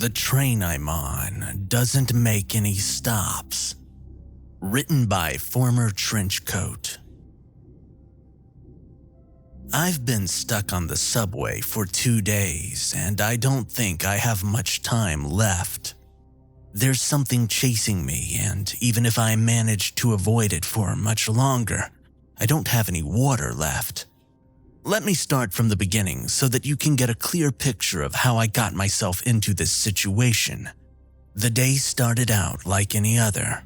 The train I'm on doesn't make any stops. Written by FormerTrenchCoat. I've been stuck on the subway for 2 days, and I don't think I have much time left. There's something chasing me, and even if I manage to avoid it for much longer, I don't have any water left. Let me start from the beginning so that you can get a clear picture of how I got myself into this situation. The day started out like any other.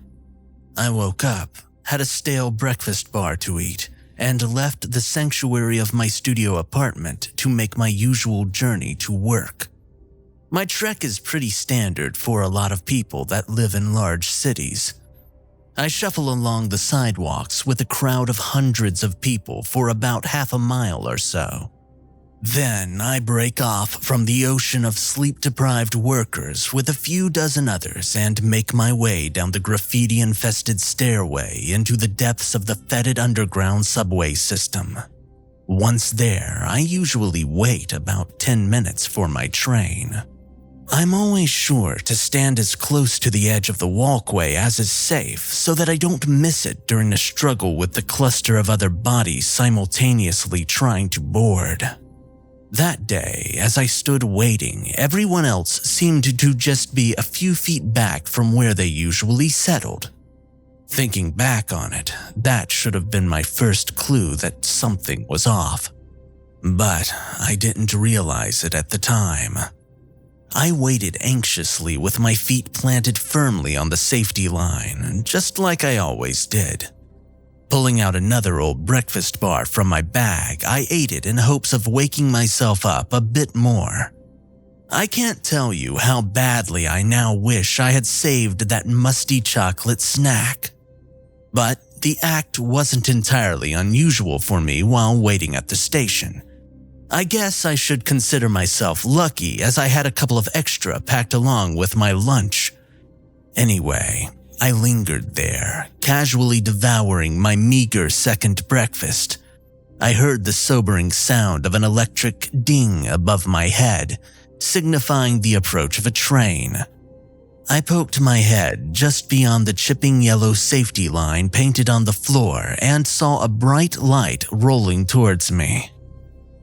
I woke up, had a stale breakfast bar to eat, and left the sanctuary of my studio apartment to make my usual journey to work. My trek is pretty standard for a lot of people that live in large cities. I shuffle along the sidewalks with a crowd of hundreds of people for about half a mile or so. Then I break off from the ocean of sleep-deprived workers with a few dozen others and make my way down the graffiti-infested stairway into the depths of the fetid underground subway system. Once there, I usually wait about 10 minutes for my train. I'm always sure to stand as close to the edge of the walkway as is safe so that I don't miss it during the struggle with the cluster of other bodies simultaneously trying to board. That day, as I stood waiting, everyone else seemed to just be a few feet back from where they usually settled. Thinking back on it, that should have been my first clue that something was off. But I didn't realize it at the time. I waited anxiously with my feet planted firmly on the safety line, just like I always did. Pulling out another old breakfast bar from my bag, I ate it in hopes of waking myself up a bit more. I can't tell you how badly I now wish I had saved that musty chocolate snack. But the act wasn't entirely unusual for me while waiting at the station. I guess I should consider myself lucky as I had a couple of extra packed along with my lunch. Anyway, I lingered there, casually devouring my meager second breakfast. I heard the sobering sound of an electric ding above my head, signifying the approach of a train. I poked my head just beyond the chipping yellow safety line painted on the floor and saw a bright light rolling towards me.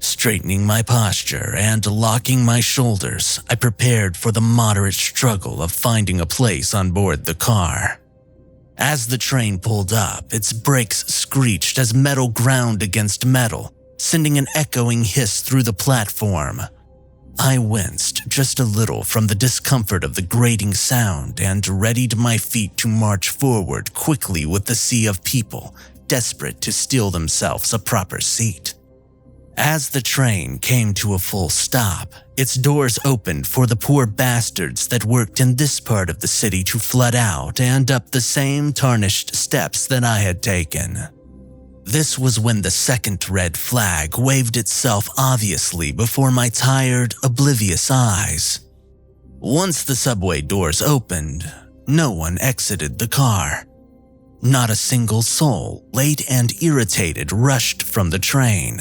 Straightening my posture and locking my shoulders, I prepared for the moderate struggle of finding a place on board the car. As the train pulled up, its brakes screeched as metal ground against metal, sending an echoing hiss through the platform. I winced just a little from the discomfort of the grating sound and readied my feet to march forward quickly with the sea of people, desperate to steal themselves a proper seat. As the train came to a full stop, its doors opened for the poor bastards that worked in this part of the city to flood out and up the same tarnished steps that I had taken. This was when the second red flag waved itself obviously before my tired, oblivious eyes. Once the subway doors opened, no one exited the car. Not a single soul, late and irritated, rushed from the train.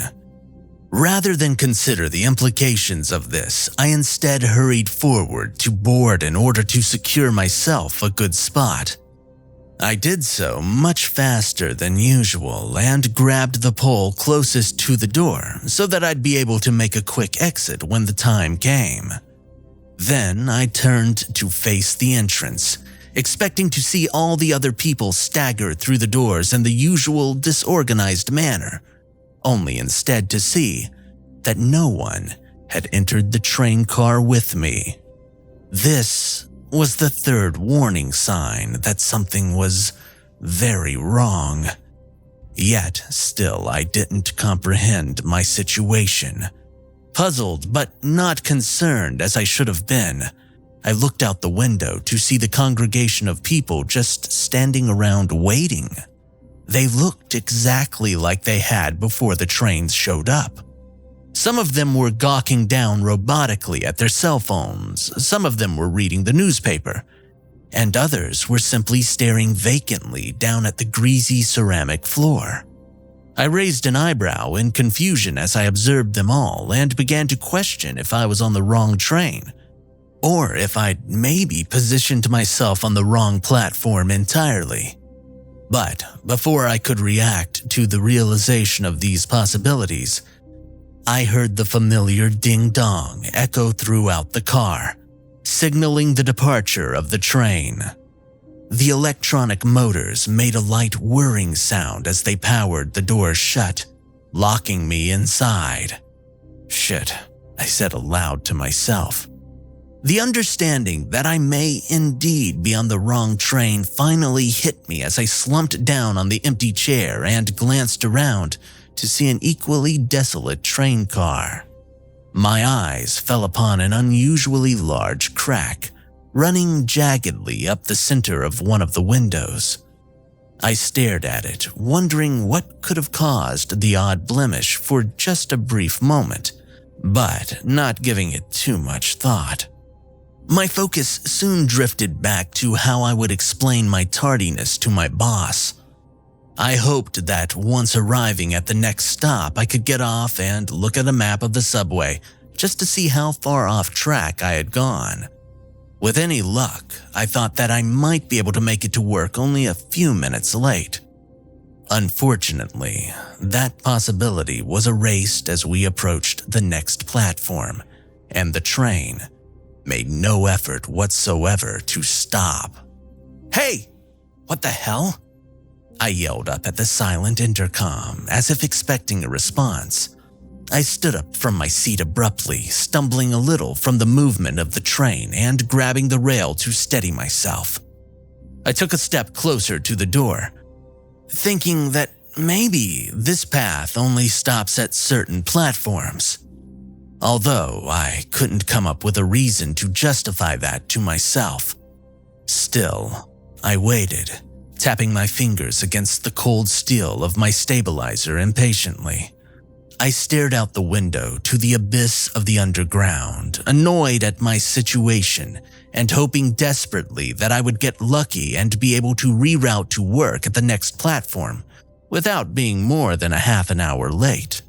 Rather than consider the implications of this, I instead hurried forward to board in order to secure myself a good spot. I did so much faster than usual and grabbed the pole closest to the door so that I'd be able to make a quick exit when the time came. Then I turned to face the entrance, expecting to see all the other people stagger through the doors in the usual disorganized manner, only instead to see that no one had entered the train car with me. This was the third warning sign that something was very wrong. Yet still I didn't comprehend my situation. Puzzled but not concerned as I should have been, I looked out the window to see the congregation of people just standing around waiting. They looked exactly like they had before the trains showed up. Some of them were gawking down robotically at their cell phones, some of them were reading the newspaper, and others were simply staring vacantly down at the greasy ceramic floor. I raised an eyebrow in confusion as I observed them all and began to question if I was on the wrong train. or if I'd maybe positioned myself on the wrong platform entirely. But before I could react to the realization of these possibilities, I heard the familiar ding-dong echo throughout the car, signaling the departure of the train. The electronic motors made a light whirring sound as they powered the doors shut, locking me inside. Shit, I said aloud to myself. The understanding that I may indeed be on the wrong train finally hit me as I slumped down on the empty chair and glanced around to see an equally desolate train car. My eyes fell upon an unusually large crack running jaggedly up the center of one of the windows. I stared at it, wondering what could have caused the odd blemish for just a brief moment, but not giving it too much thought. My focus soon drifted back to how I would explain my tardiness to my boss. I hoped that once arriving at the next stop, I could get off and look at a map of the subway just to see how far off track I had gone. With any luck, I thought that I might be able to make it to work only a few minutes late. Unfortunately, that possibility was erased as we approached the next platform, and the train made no effort whatsoever to stop. "Hey! What the hell?" I yelled up at the silent intercom, as if expecting a response. I stood up from my seat abruptly, stumbling a little from the movement of the train and grabbing the rail to steady myself. I took a step closer to the door, thinking that maybe this path only stops at certain platforms, although I couldn't come up with a reason to justify that to myself. Still, I waited, tapping my fingers against the cold steel of my stabilizer impatiently. I stared out the window to the abyss of the underground, annoyed at my situation and hoping desperately that I would get lucky and be able to reroute to work at the next platform without being more than a half an hour late.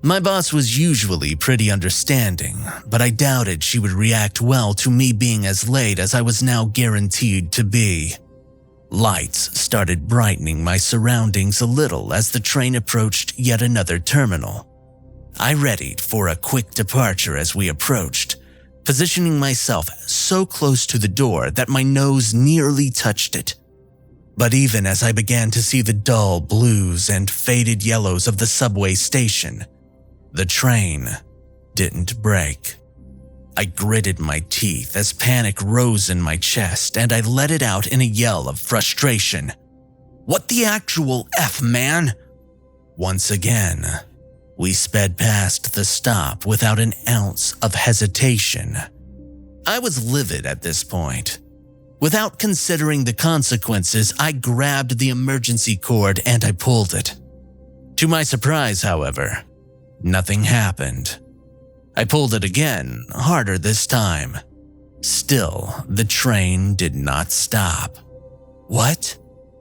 My boss was usually pretty understanding, but I doubted she would react well to me being as late as I was now guaranteed to be. Lights started brightening my surroundings a little as the train approached yet another terminal. I readied for a quick departure as we approached, positioning myself so close to the door that my nose nearly touched it. But even as I began to see the dull blues and faded yellows of the subway station, the train didn't break. I gritted my teeth as panic rose in my chest, and I let it out in a yell of frustration. "What the actual F, man?" Once again, we sped past the stop without an ounce of hesitation. I was livid at this point. Without considering the consequences, I grabbed the emergency cord and I pulled it. To my surprise, however, nothing happened. I pulled it again, harder this time. Still, the train did not stop. "What?"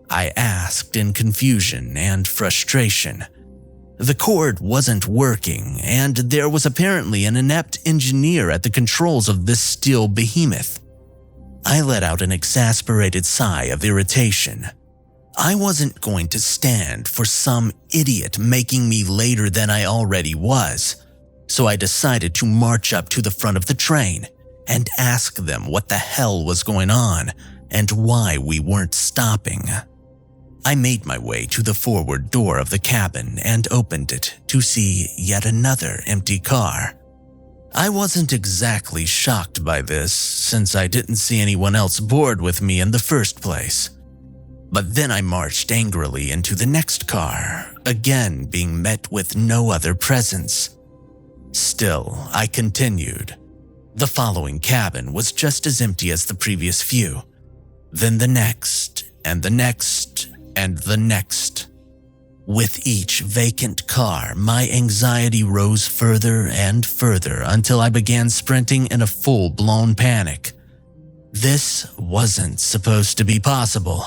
I asked in confusion and frustration. The cord wasn't working, and there was apparently an inept engineer at the controls of this steel behemoth. I let out an exasperated sigh of irritation. I wasn't going to stand for some idiot making me later than I already was, so I decided to march up to the front of the train and ask them what the hell was going on and why we weren't stopping. I made my way to the forward door of the cabin and opened it to see yet another empty car. I wasn't exactly shocked by this since I didn't see anyone else board with me in the first place. But then I marched angrily into the next car, again being met with no other presence. Still, I continued. The following cabin was just as empty as the previous few. Then the next, and the next, and the next. With each vacant car, my anxiety rose further and further until I began sprinting in a full-blown panic. This wasn't supposed to be possible.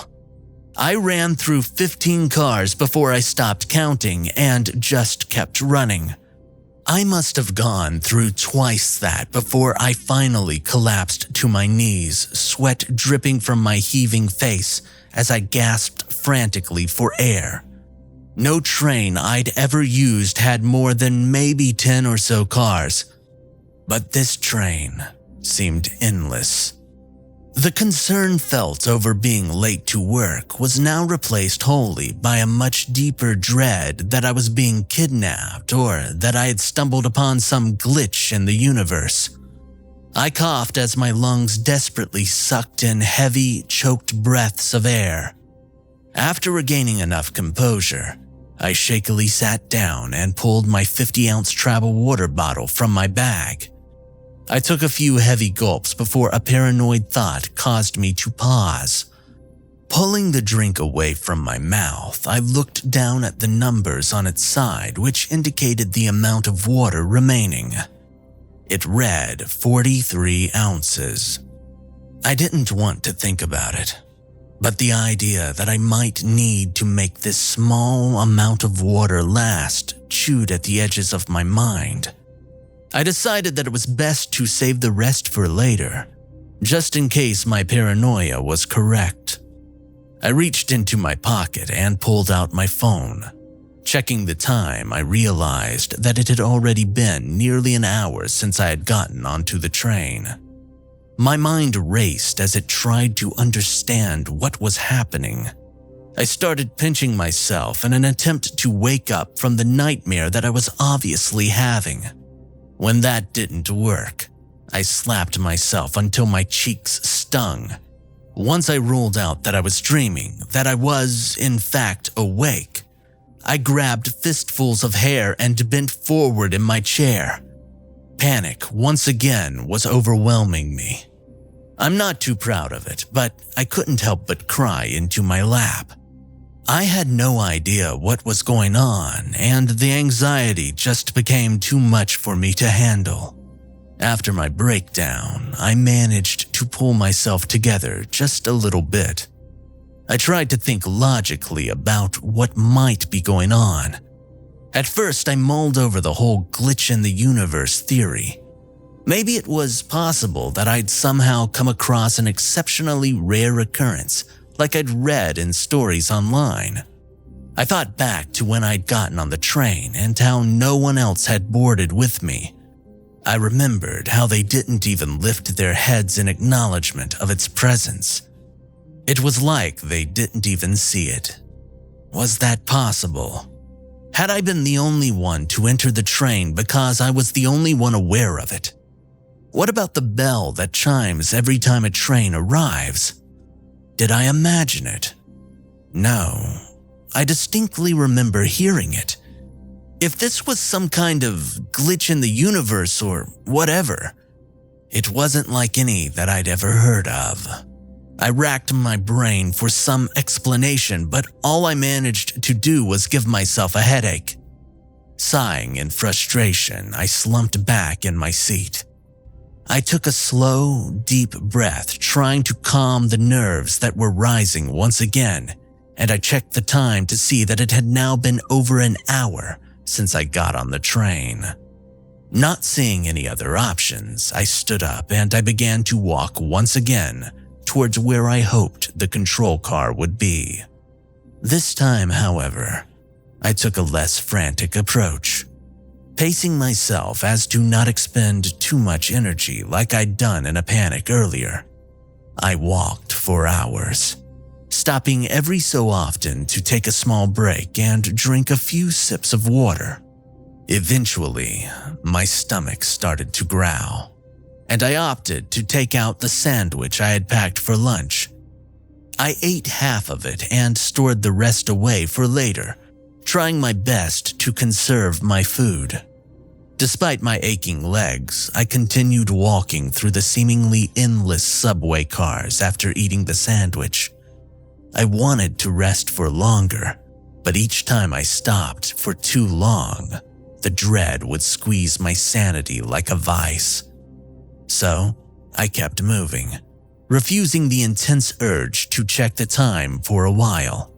I ran through 15 cars before I stopped counting and just kept running. I must have gone through twice that before I finally collapsed to my knees, sweat dripping from my heaving face as I gasped frantically for air. No train I'd ever used had more than maybe 10 or so cars, but this train seemed endless. The concern felt over being late to work was now replaced wholly by a much deeper dread that I was being kidnapped or that I had stumbled upon some glitch in the universe. I coughed as my lungs desperately sucked in heavy, choked breaths of air. After regaining enough composure, I shakily sat down and pulled my 50-ounce travel water bottle from my bag. I took a few heavy gulps before a paranoid thought caused me to pause. Pulling the drink away from my mouth, I looked down at the numbers on its side, which indicated the amount of water remaining. It read 43 ounces. I didn't want to think about it, but the idea that I might need to make this small amount of water last chewed at the edges of my mind. I decided that it was best to save the rest for later, just in case my paranoia was correct. I reached into my pocket and pulled out my phone. Checking the time, I realized that it had already been nearly an hour since I had gotten onto the train. My mind raced as it tried to understand what was happening. I started pinching myself in an attempt to wake up from the nightmare that I was obviously having. When that didn't work, I slapped myself until my cheeks stung. Once I ruled out that I was dreaming, that I was, in fact, awake, I grabbed fistfuls of hair and bent forward in my chair. Panic, once again, was overwhelming me. I'm not too proud of it, but I couldn't help but cry into my lap. I had no idea what was going on, and the anxiety just became too much for me to handle. After my breakdown, I managed to pull myself together just a little bit. I tried to think logically about what might be going on. At first, I mulled over the whole glitch in the universe theory. Maybe it was possible that I'd somehow come across an exceptionally rare occurrence like I'd read in stories online. I thought back to when I'd gotten on the train and how no one else had boarded with me. I remembered how they didn't even lift their heads in acknowledgement of its presence. It was like they didn't even see it. Was that possible? Had I been the only one to enter the train because I was the only one aware of it? What about the bell that chimes every time a train arrives? Did I imagine it? No, I distinctly remember hearing it. If this was some kind of glitch in the universe or whatever, it wasn't like any that I'd ever heard of. I racked my brain for some explanation, but all I managed to do was give myself a headache. Sighing in frustration, I slumped back in my seat. I took a slow, deep breath, trying to calm the nerves that were rising once again, and I checked the time to see that it had now been over an hour since I got on the train. Not seeing any other options, I stood up and I began to walk once again towards where I hoped the control car would be. This time, however, I took a less frantic approach, pacing myself as to not expend too much energy like I'd done in a panic earlier. I walked for hours, stopping every so often to take a small break and drink a few sips of water. Eventually, my stomach started to growl, and I opted to take out the sandwich I had packed for lunch. I ate half of it and stored the rest away for later, trying my best to conserve my food. Despite my aching legs, I continued walking through the seemingly endless subway cars after eating the sandwich. I wanted to rest for longer, but each time I stopped for too long, the dread would squeeze my sanity like a vice. So, I kept moving, refusing the intense urge to check the time for a while.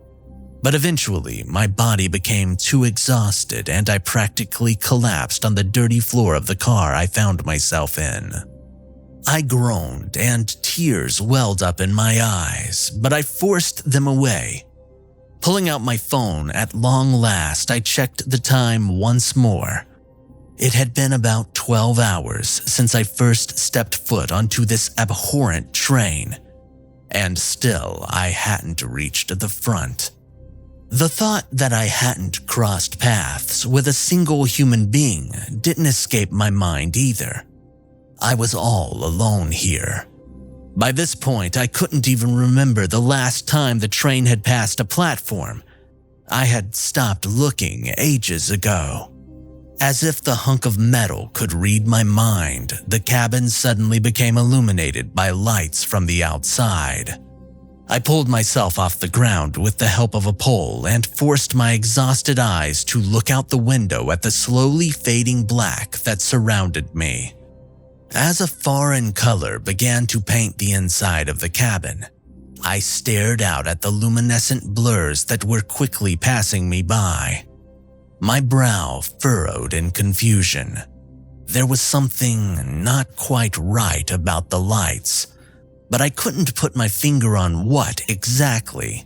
But eventually, my body became too exhausted and I practically collapsed on the dirty floor of the car I found myself in. I groaned and tears welled up in my eyes, but I forced them away. Pulling out my phone, at long last, I checked the time once more. It had been about 12 hours since I first stepped foot onto this abhorrent train, and still I hadn't reached the front. The thought that I hadn't crossed paths with a single human being didn't escape my mind either. I was all alone here. By this point, I couldn't even remember the last time the train had passed a platform. I had stopped looking ages ago. As if the hunk of metal could read my mind, the cabin suddenly became illuminated by lights from the outside. I pulled myself off the ground with the help of a pole and forced my exhausted eyes to look out the window at the slowly fading black that surrounded me. As a foreign color began to paint the inside of the cabin, I stared out at the luminescent blurs that were quickly passing me by. My brow furrowed in confusion. There was something not quite right about the lights, but I couldn't put my finger on what exactly.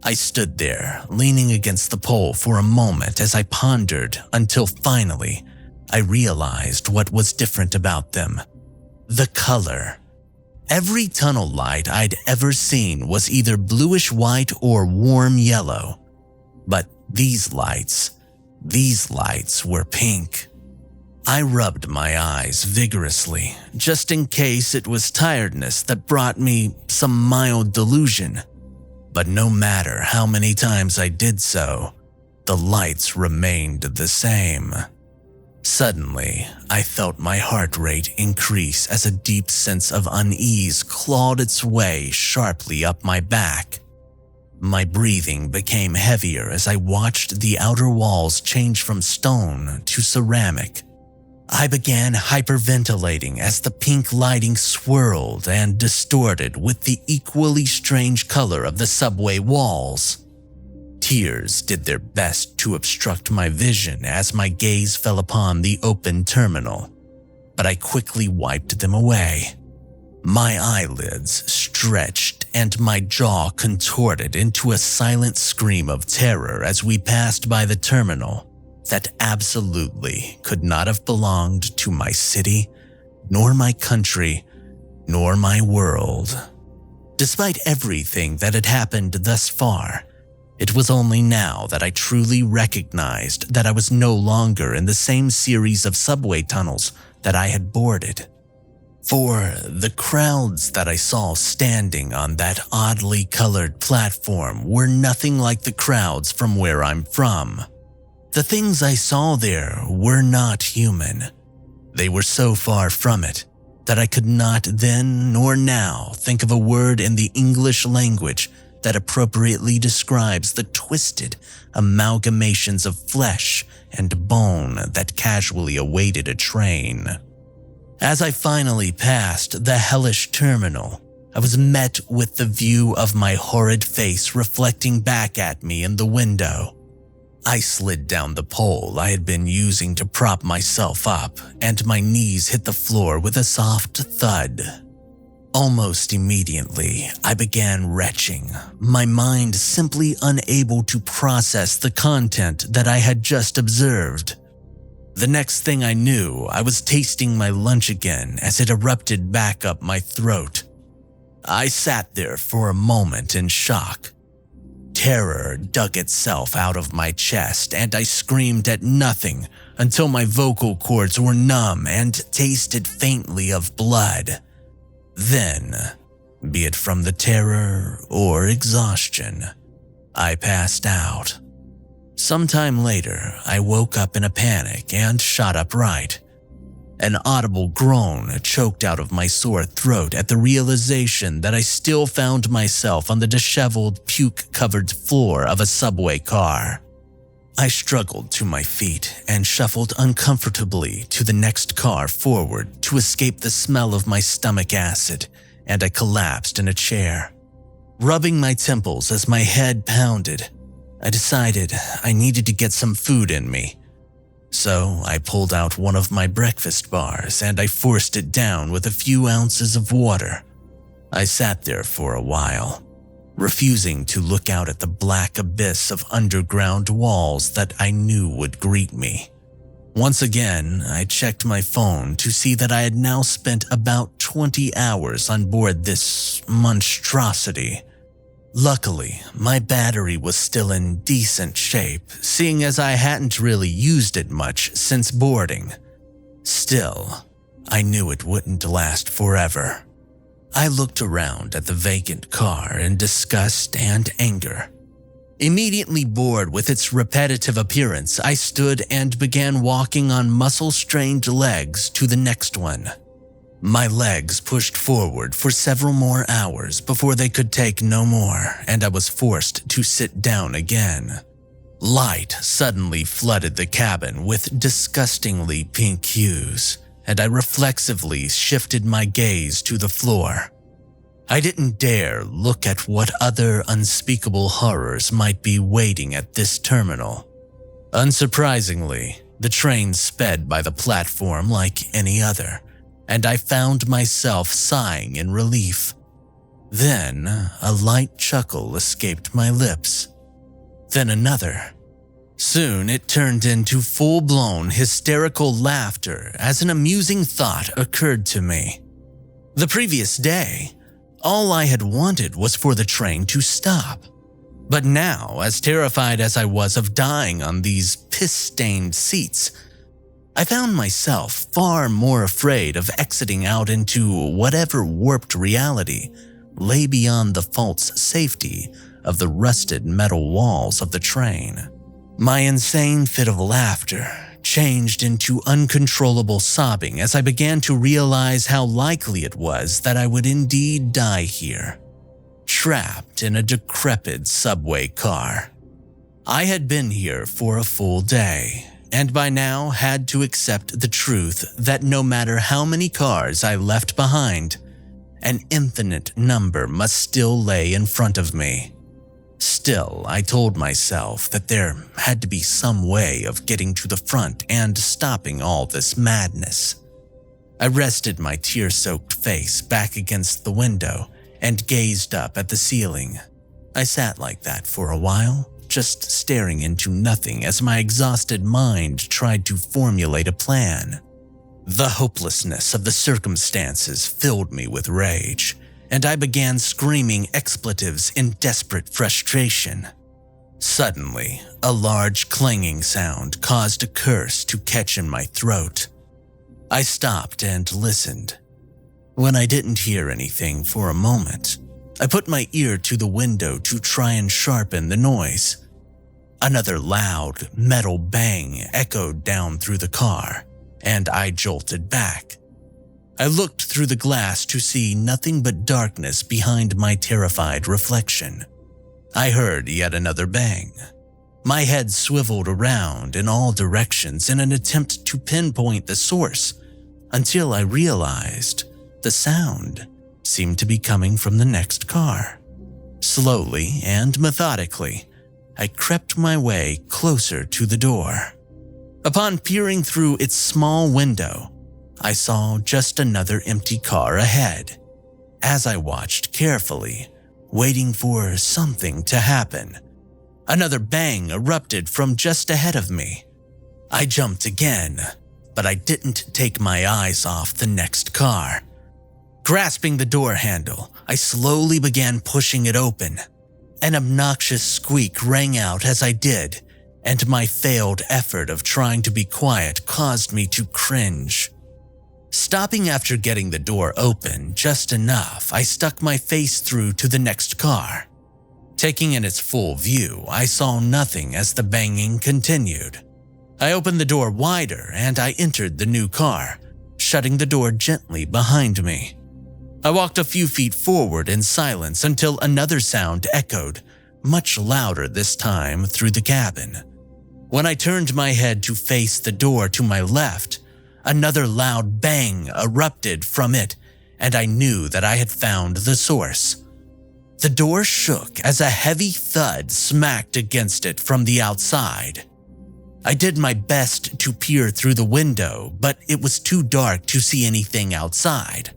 I stood there, leaning against the pole for a moment as I pondered until finally I realized what was different about them. The color. Every tunnel light I'd ever seen was either bluish white or warm yellow. But these lights were pink. I rubbed my eyes vigorously, just in case it was tiredness that brought me some mild delusion. But no matter how many times I did so, the lights remained the same. Suddenly, I felt my heart rate increase as a deep sense of unease clawed its way sharply up my back. My breathing became heavier as I watched the outer walls change from stone to ceramic. I began hyperventilating as the pink lighting swirled and distorted with the equally strange color of the subway walls. Tears did their best to obstruct my vision as my gaze fell upon the open terminal, but I quickly wiped them away. My eyelids stretched and my jaw contorted into a silent scream of terror as we passed by the terminal that absolutely could not have belonged to my city, nor my country, nor my world. Despite everything that had happened thus far, it was only now that I truly recognized that I was no longer in the same series of subway tunnels that I had boarded. For the crowds that I saw standing on that oddly colored platform were nothing like the crowds from where I'm from. The things I saw there were not human. They were so far from it that I could not then nor now think of a word in the English language that appropriately describes the twisted amalgamations of flesh and bone that casually awaited a train. As I finally passed the hellish terminal, I was met with the view of my horrid face reflecting back at me in the window. I slid down the pole I had been using to prop myself up, and my knees hit the floor with a soft thud. Almost immediately, I began retching, my mind simply unable to process the content that I had just observed. The next thing I knew, I was tasting my lunch again as it erupted back up my throat. I sat there for a moment in shock. Terror dug itself out of my chest and I screamed at nothing until my vocal cords were numb and tasted faintly of blood. Then, be it from the terror or exhaustion, I passed out. Sometime later, I woke up in a panic and shot upright. An audible groan choked out of my sore throat at the realization that I still found myself on the disheveled, puke-covered floor of a subway car. I struggled to my feet and shuffled uncomfortably to the next car forward to escape the smell of my stomach acid, and I collapsed in a chair. Rubbing my temples as my head pounded, I decided I needed to get some food in me. So I pulled out one of my breakfast bars and I forced it down with a few ounces of water. I sat there for a while, refusing to look out at the black abyss of underground walls that I knew would greet me. Once again, I checked my phone to see that I had now spent about 20 hours on board this monstrosity. Luckily, my battery was still in decent shape, seeing as I hadn't really used it much since boarding. Still, I knew it wouldn't last forever. I looked around at the vacant car in disgust and anger. Immediately bored with its repetitive appearance, I stood and began walking on muscle-strained legs to the next one. My legs pushed forward for several more hours before they could take no more, and I was forced to sit down again. Light suddenly flooded the cabin with disgustingly pink hues, and I reflexively shifted my gaze to the floor. I didn't dare look at what other unspeakable horrors might be waiting at this terminal. Unsurprisingly, the train sped by the platform like any other, and I found myself sighing in relief. Then a light chuckle escaped my lips. Then another. Soon it turned into full-blown hysterical laughter as an amusing thought occurred to me. The previous day, all I had wanted was for the train to stop. But now, as terrified as I was of dying on these piss-stained seats, I found myself far more afraid of exiting out into whatever warped reality lay beyond the false safety of the rusted metal walls of the train. My insane fit of laughter changed into uncontrollable sobbing as I began to realize how likely it was that I would indeed die here, trapped in a decrepit subway car. I had been here for a full day, and by now had to accept the truth that no matter how many cars I left behind, an infinite number must still lay in front of me. Still, I told myself that there had to be some way of getting to the front and stopping all this madness. I rested my tear-soaked face back against the window and gazed up at the ceiling. I sat like that for a while, just staring into nothing as my exhausted mind tried to formulate a plan. The hopelessness of the circumstances filled me with rage, and I began screaming expletives in desperate frustration. Suddenly, a large clanging sound caused a curse to catch in my throat. I stopped and listened. When I didn't hear anything for a moment, I put my ear to the window to try and sharpen the noise. Another loud metal bang echoed down through the car, and I jolted back. I looked through the glass to see nothing but darkness behind my terrified reflection. I heard yet another bang. My head swiveled around in all directions in an attempt to pinpoint the source, until I realized the sound seemed to be coming from the next car. Slowly and methodically, I crept my way closer to the door. Upon peering through its small window, I saw just another empty car ahead. As I watched carefully, waiting for something to happen, another bang erupted from just ahead of me. I jumped again, but I didn't take my eyes off the next car. Grasping the door handle, I slowly began pushing it open. An obnoxious squeak rang out as I did, and my failed effort of trying to be quiet caused me to cringe. Stopping after getting the door open just enough, I stuck my face through to the next car. Taking in its full view, I saw nothing as the banging continued. I opened the door wider and I entered the new car, shutting the door gently behind me. I walked a few feet forward in silence until another sound echoed, much louder this time through the cabin. When I turned my head to face the door to my left, another loud bang erupted from it, and I knew that I had found the source. The door shook as a heavy thud smacked against it from the outside. I did my best to peer through the window, but it was too dark to see anything outside.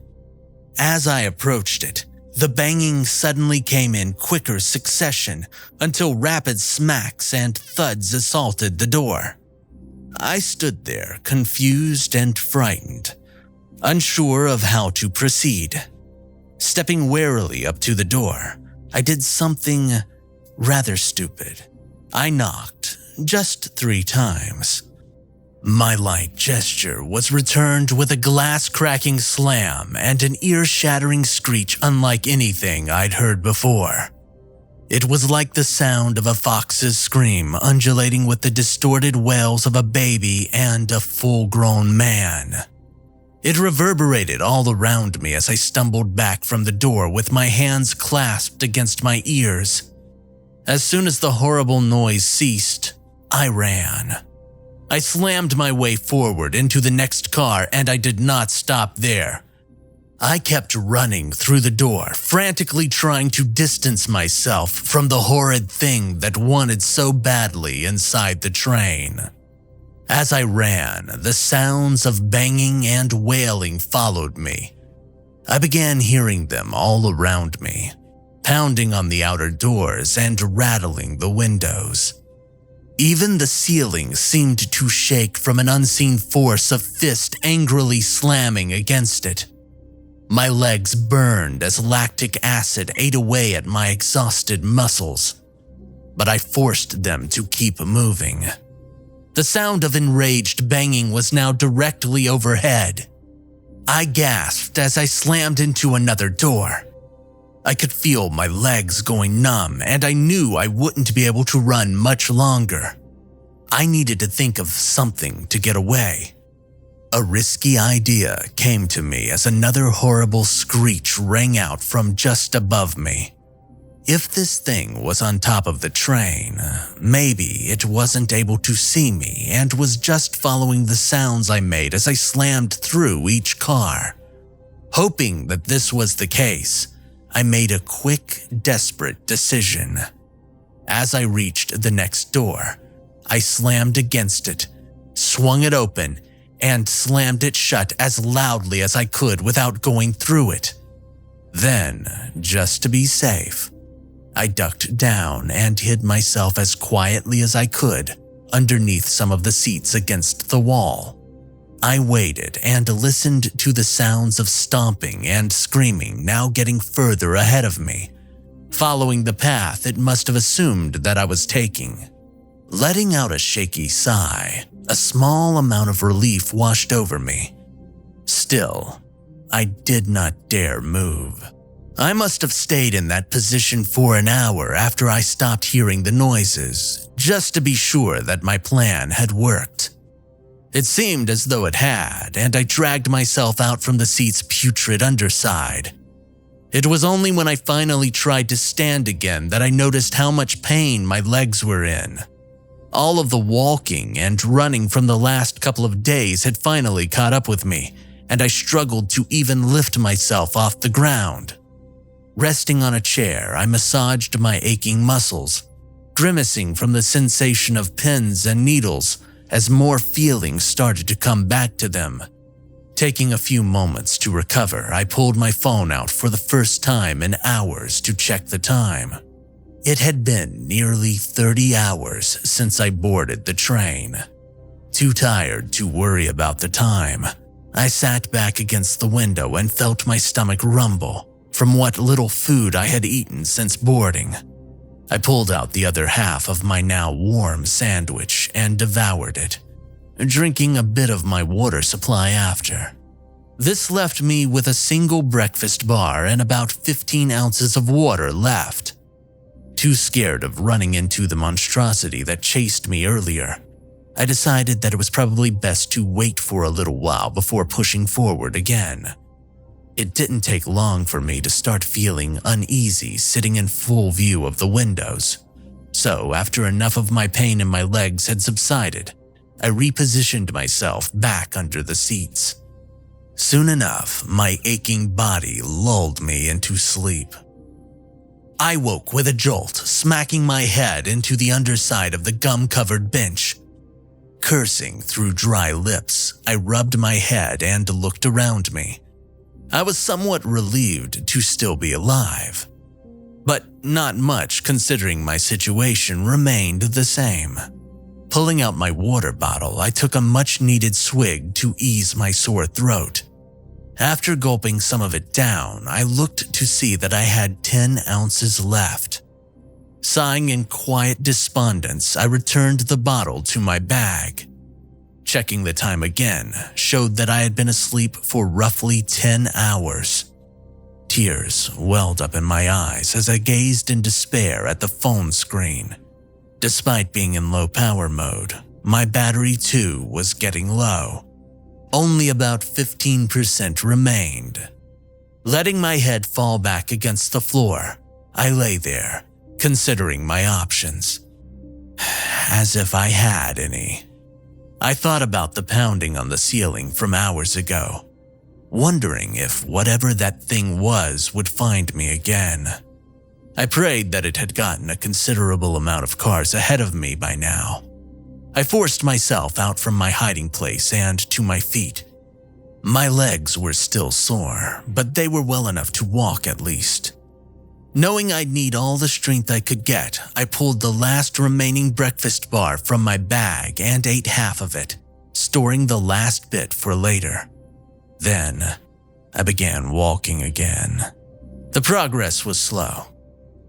As I approached it, the banging suddenly came in quicker succession until rapid smacks and thuds assaulted the door. I stood there, confused and frightened, unsure of how to proceed. Stepping warily up to the door, I did something rather stupid. I knocked just 3 times. My light gesture was returned with a glass-cracking slam and an ear-shattering screech unlike anything I'd heard before. It was like the sound of a fox's scream undulating with the distorted wails of a baby and a full-grown man. It reverberated all around me as I stumbled back from the door with my hands clasped against my ears. As soon as the horrible noise ceased, I ran. I slammed my way forward into the next car, and I did not stop there. I kept running through the door, frantically trying to distance myself from the horrid thing that wanted so badly inside the train. As I ran, the sounds of banging and wailing followed me. I began hearing them all around me, pounding on the outer doors and rattling the windows. Even the ceiling seemed to shake from an unseen force of fist angrily slamming against it. My legs burned as lactic acid ate away at my exhausted muscles, but I forced them to keep moving. The sound of enraged banging was now directly overhead. I gasped as I slammed into another door. I could feel my legs going numb, and I knew I wouldn't be able to run much longer. I needed to think of something to get away. A risky idea came to me as another horrible screech rang out from just above me. If this thing was on top of the train, maybe it wasn't able to see me and was just following the sounds I made as I slammed through each car. Hoping that this was the case, I made a quick, desperate decision. As I reached the next door, I slammed against it, swung it open, and slammed it shut as loudly as I could without going through it. Then, just to be safe, I ducked down and hid myself as quietly as I could underneath some of the seats against the wall. I waited and listened to the sounds of stomping and screaming now getting further ahead of me, following the path it must have assumed that I was taking. Letting out a shaky sigh, a small amount of relief washed over me. Still, I did not dare move. I must have stayed in that position for an hour after I stopped hearing the noises, just to be sure that my plan had worked. It seemed as though it had, and I dragged myself out from the seat's putrid underside. It was only when I finally tried to stand again that I noticed how much pain my legs were in. All of the walking and running from the last couple of days had finally caught up with me, and I struggled to even lift myself off the ground. Resting on a chair, I massaged my aching muscles, grimacing from the sensation of pins and needles as more feelings started to come back to them. Taking a few moments to recover, I pulled my phone out for the first time in hours to check the time. It had been nearly 30 hours since I boarded the train. Too tired to worry about the time, I sat back against the window and felt my stomach rumble from what little food I had eaten since boarding. I pulled out the other half of my now warm sandwich and devoured it, drinking a bit of my water supply after. This left me with a single breakfast bar and about 15 ounces of water left. Too scared of running into the monstrosity that chased me earlier, I decided that it was probably best to wait for a little while before pushing forward again. It didn't take long for me to start feeling uneasy sitting in full view of the windows. So after enough of my pain in my legs had subsided, I repositioned myself back under the seats. Soon enough, my aching body lulled me into sleep. I woke with a jolt, smacking my head into the underside of the gum-covered bench. Cursing through dry lips, I rubbed my head and looked around me. I was somewhat relieved to still be alive, but not much considering my situation remained the same. Pulling out my water bottle, I took a much-needed swig to ease my sore throat. After gulping some of it down, I looked to see that I had 10 ounces left. Sighing in quiet despondence, I returned the bottle to my bag. Checking the time again showed that I had been asleep for roughly 10 hours. Tears welled up in my eyes as I gazed in despair at the phone screen. Despite being in low power mode, my battery too was getting low. Only about 15% remained. Letting my head fall back against the floor, I lay there, considering my options. As if I had any. I thought about the pounding on the ceiling from hours ago, wondering if whatever that thing was would find me again. I prayed that it had gotten a considerable amount of cars ahead of me by now. I forced myself out from my hiding place and to my feet. My legs were still sore, but they were well enough to walk at least. Knowing I'd need all the strength I could get, I pulled the last remaining breakfast bar from my bag and ate half of it, storing the last bit for later. Then, I began walking again. The progress was slow.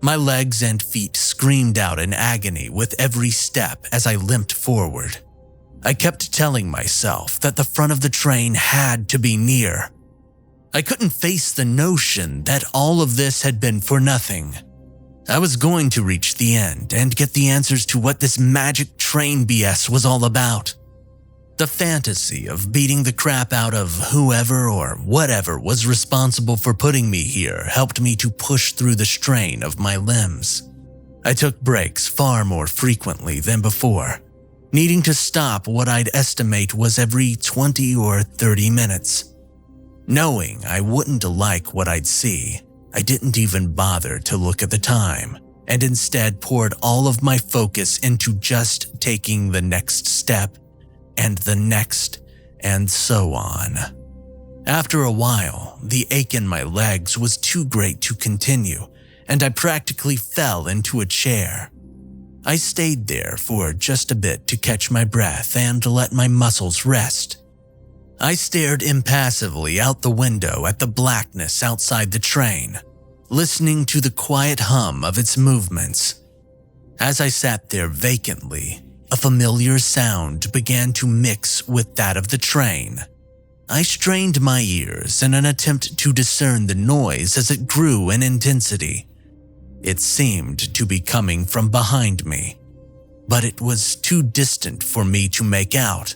My legs and feet screamed out in agony with every step as I limped forward. I kept telling myself that the front of the train had to be near. I couldn't face the notion that all of this had been for nothing. I was going to reach the end and get the answers to what this magic train BS was all about. The fantasy of beating the crap out of whoever or whatever was responsible for putting me here helped me to push through the strain of my limbs. I took breaks far more frequently than before, needing to stop what I'd estimate was every 20 or 30 minutes. Knowing I wouldn't like what I'd see, I didn't even bother to look at the time, and instead poured all of my focus into just taking the next step, and the next, and so on. After a while, the ache in my legs was too great to continue, and I practically fell into a chair. I stayed there for just a bit to catch my breath and let my muscles rest. I stared impassively out the window at the blackness outside the train, listening to the quiet hum of its movements. As I sat there vacantly, a familiar sound began to mix with that of the train. I strained my ears in an attempt to discern the noise as it grew in intensity. It seemed to be coming from behind me, but it was too distant for me to make out.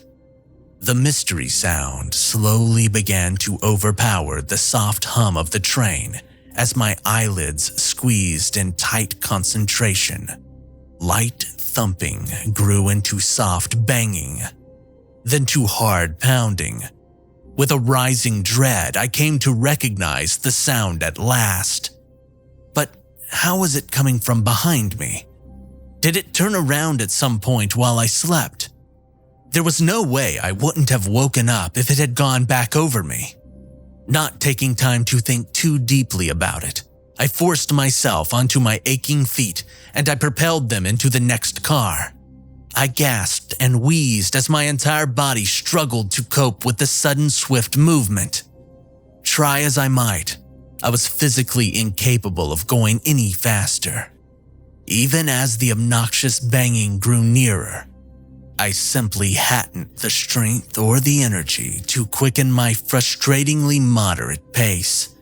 The mystery sound slowly began to overpower the soft hum of the train as my eyelids squeezed in tight concentration. Light thumping grew into soft banging, then to hard pounding. With a rising dread, I came to recognize the sound at last. But how was it coming from behind me? Did it turn around at some point while I slept? There was no way I wouldn't have woken up if it had gone back over me. Not taking time to think too deeply about it, I forced myself onto my aching feet and I propelled them into the next car. I gasped and wheezed as my entire body struggled to cope with the sudden swift movement. Try as I might, I was physically incapable of going any faster. Even as the obnoxious banging grew nearer, I simply hadn't the strength or the energy to quicken my frustratingly moderate pace.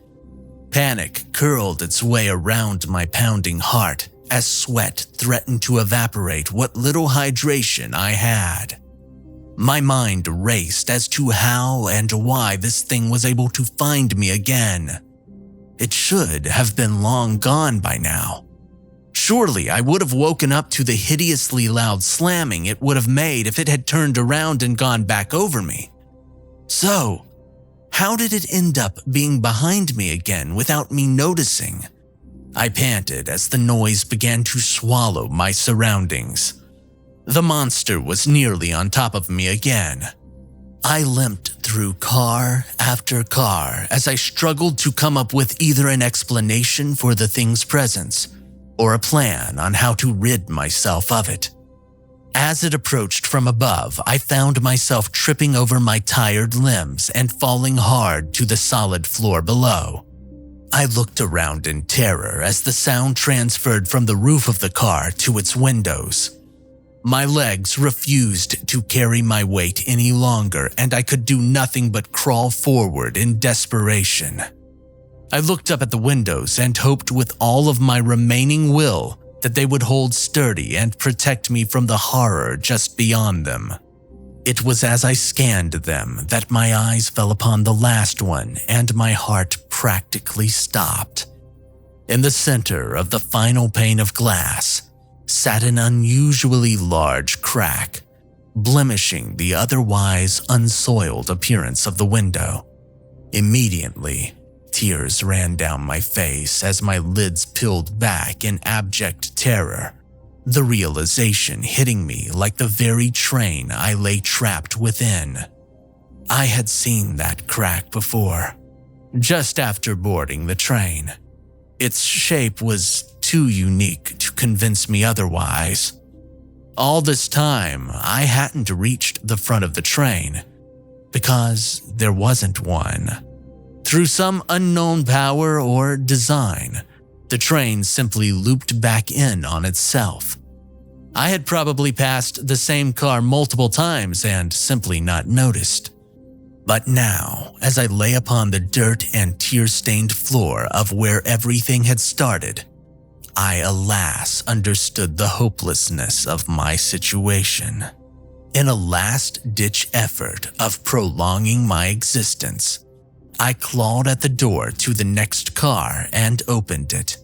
Panic curled its way around my pounding heart as sweat threatened to evaporate what little hydration I had. My mind raced as to how and why this thing was able to find me again. It should have been long gone by now. Surely I would have woken up to the hideously loud slamming it would have made if it had turned around and gone back over me. So, how did it end up being behind me again without me noticing? I panted as the noise began to swallow my surroundings. The monster was nearly on top of me again. I limped through car after car as I struggled to come up with either an explanation for the thing's presence or a plan on how to rid myself of it. As it approached from above, I found myself tripping over my tired limbs and falling hard to the solid floor below. I looked around in terror as the sound transferred from the roof of the car to its windows. My legs refused to carry my weight any longer, and I could do nothing but crawl forward in desperation. I looked up at the windows and hoped with all of my remaining will that they would hold sturdy and protect me from the horror just beyond them. It was as I scanned them that my eyes fell upon the last one, and my heart practically stopped. In the center of the final pane of glass sat an unusually large crack, blemishing the otherwise unsoiled appearance of the window. Immediately, tears ran down my face as my lids peeled back in abject terror, the realization hitting me like the very train I lay trapped within. I had seen that crack before, just after boarding the train. Its shape was too unique to convince me otherwise. All this time, I hadn't reached the front of the train because there wasn't one. Through some unknown power or design, the train simply looped back in on itself. I had probably passed the same car multiple times and simply not noticed. But now, as I lay upon the dirt and tear-stained floor of where everything had started, I alas understood the hopelessness of my situation. In a last-ditch effort of prolonging my existence, I clawed at the door to the next car and opened it.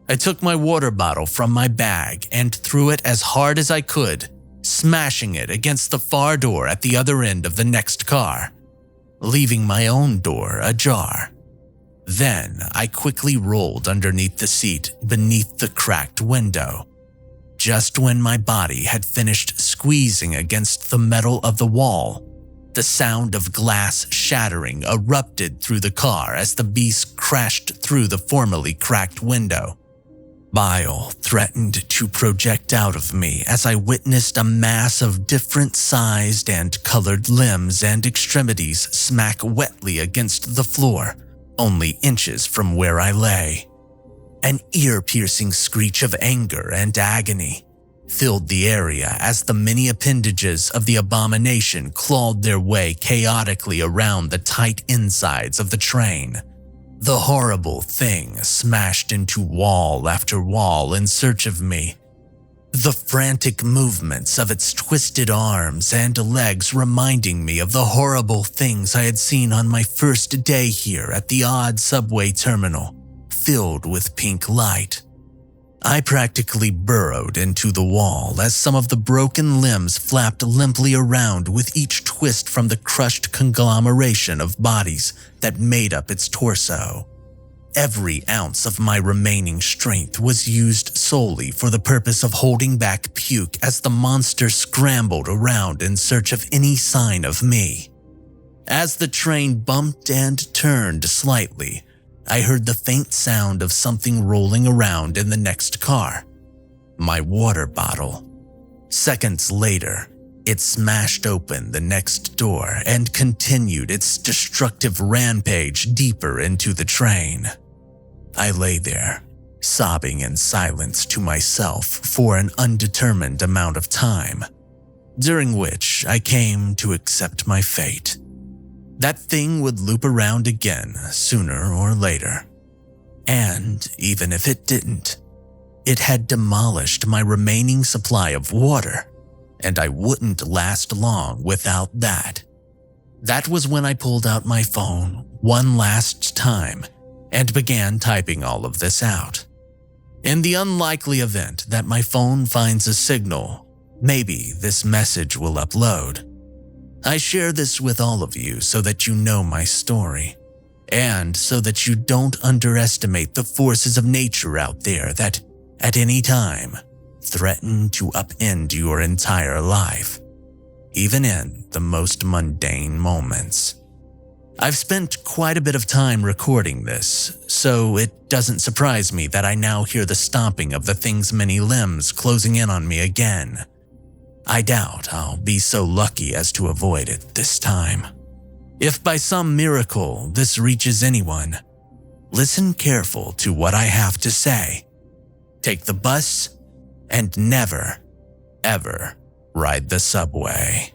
I took my water bottle from my bag and threw it as hard as I could, smashing it against the far door at the other end of the next car, leaving my own door ajar. Then I quickly rolled underneath the seat beneath the cracked window. Just when my body had finished squeezing against the metal of the wall, the sound of glass shattering erupted through the car as the beast crashed through the formerly cracked window. Bile threatened to project out of me as I witnessed a mass of different-sized and colored limbs and extremities smack wetly against the floor, only inches from where I lay. An ear-piercing screech of anger and agony filled the area as the many appendages of the abomination clawed their way chaotically around the tight insides of the train. The horrible thing smashed into wall after wall in search of me, the frantic movements of its twisted arms and legs reminding me of the horrible things I had seen on my first day here at the odd subway terminal, filled with pink light. I practically burrowed into the wall as some of the broken limbs flapped limply around with each twist from the crushed conglomeration of bodies that made up its torso. Every ounce of my remaining strength was used solely for the purpose of holding back puke as the monster scrambled around in search of any sign of me. As the train bumped and turned slightly, I heard the faint sound of something rolling around in the next car. My water bottle. Seconds later, it smashed open the next door and continued its destructive rampage deeper into the train. I lay there, sobbing in silence to myself for an undetermined amount of time, during which I came to accept my fate. That thing would loop around again sooner or later. And even if it didn't, it had demolished my remaining supply of water, and I wouldn't last long without that. That was when I pulled out my phone one last time and began typing all of this out. In the unlikely event that my phone finds a signal, maybe this message will upload. I share this with all of you so that you know my story, and so that you don't underestimate the forces of nature out there that, at any time, threaten to upend your entire life, even in the most mundane moments. I've spent quite a bit of time recording this, so it doesn't surprise me that I now hear the stomping of the thing's many limbs closing in on me again. I doubt I'll be so lucky as to avoid it this time. If by some miracle this reaches anyone, listen careful to what I have to say. Take the bus and never, ever ride the subway.